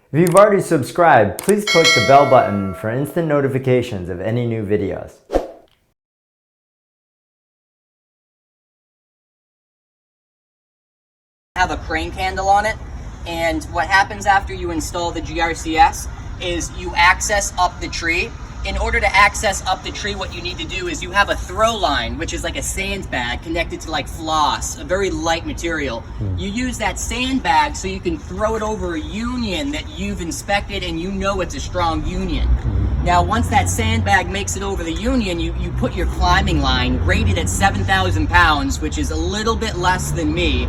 If you've already subscribed, please click the bell button for instant notifications of any new videos. Have a crane handle on it, and what happens after you install the GRCS is you access up the tree. In order to access up the tree, what you need to do is you have a throw line, which is like a sandbag connected to like floss, a very light material. You use that sandbag so you can throw it over a union that you've inspected and you know it's a strong union. Now, once that sandbag makes it over the union, you put your climbing line rated at 7,000 pounds, which is a little bit less than me.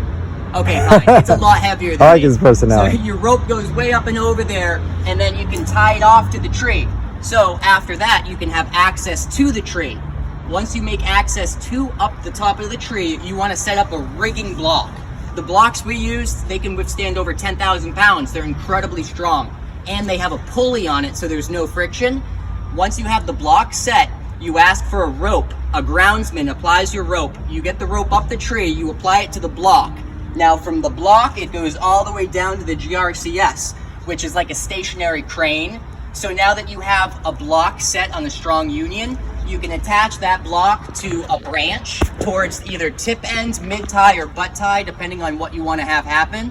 Okay, fine. It's a lot heavier than I like me. his personality. So your rope goes way up and over there, and then you can tie it off to the tree. So after that, you can have access to the tree. Once you make access to up the top of the tree, you want to set up a rigging block. The blocks we use, they can withstand over 10,000 pounds. They're incredibly strong. And they have a pulley on it, so there's no friction. Once you have the block set, you ask for a rope. A groundsman applies your rope. You get the rope up the tree, you apply it to the block. Now from the block, it goes all the way down to the GRCS, which is like a stationary crane. So now that you have a block set on a strong union, you can attach that block to a branch towards either tip end, mid tie, or butt tie, depending on what you want to have happen.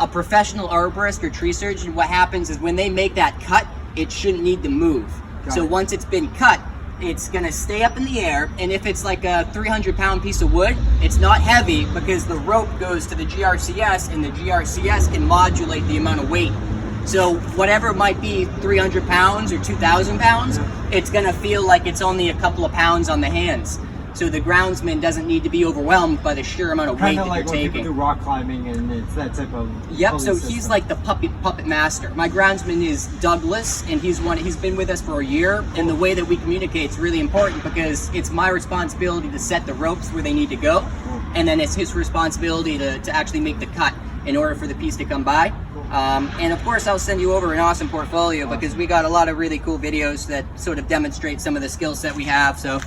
A professional arborist or tree surgeon, what happens is when they make that cut, it shouldn't need to move. So once it's been cut, it's gonna stay up in the air, and if it's like a 300-pound piece of wood, it's not heavy because the rope goes to the GRCS, and the GRCS can modulate the amount of weight. So whatever it might be, 300 pounds or 2,000 pounds, it's gonna feel like it's only a couple of pounds on the hands. So the groundsman doesn't need to be overwhelmed by the sheer amount of weight that you're taking. Kind of like when people do rock climbing, and it's that type of Yep, so system. he's like the puppet master. My groundsman is Douglas, and he's been with us for a year, and the way that we communicate is really important because it's my responsibility to set the ropes where they need to go, and then it's his responsibility to actually make the cut in order for the piece to come by. And of course, I'll send you over an awesome portfolio because we got a lot of really cool videos that sort of demonstrate some of the skill set we have. So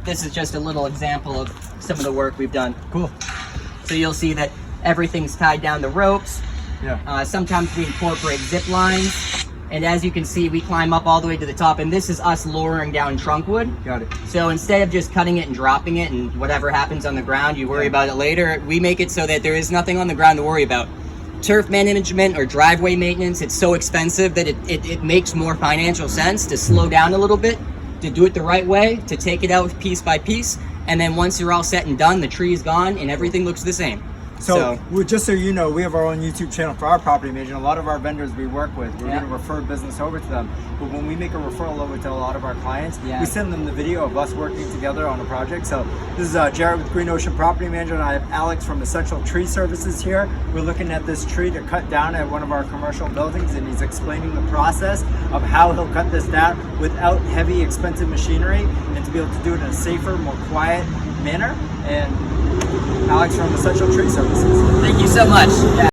this is just a little example of some of the work we've done. Cool. So you'll see that everything's tied down the ropes. Yeah. Sometimes we incorporate zip lines. And as you can see, we climb up all the way to the top, and this is us lowering down trunk wood. Got it. So instead of just cutting it and dropping it and whatever happens on the ground, you worry about it later, we make it so that there is nothing on the ground to worry about. Turf management or driveway maintenance, it's so expensive that it makes more financial sense to slow down a little bit, to do it the right way, to take it out piece by piece, and then once you're all set and done, the tree is gone and everything looks the same. So just so you know, we have our own YouTube channel for our property management. A lot of our vendors we work with, we're going to refer business over to them. But when we make a referral over to a lot of our clients, we send them the video of us working together on a project. So this is Jared with Green Ocean Property Management. I have Alex from Essential Tree Services here. We're looking at this tree to cut down at one of our commercial buildings, and he's explaining the process of how he'll cut this down without heavy, expensive machinery, and to be able to do it in a safer, more quiet manner. And Alex from Essential Tree Services. Thank you so much. Yeah.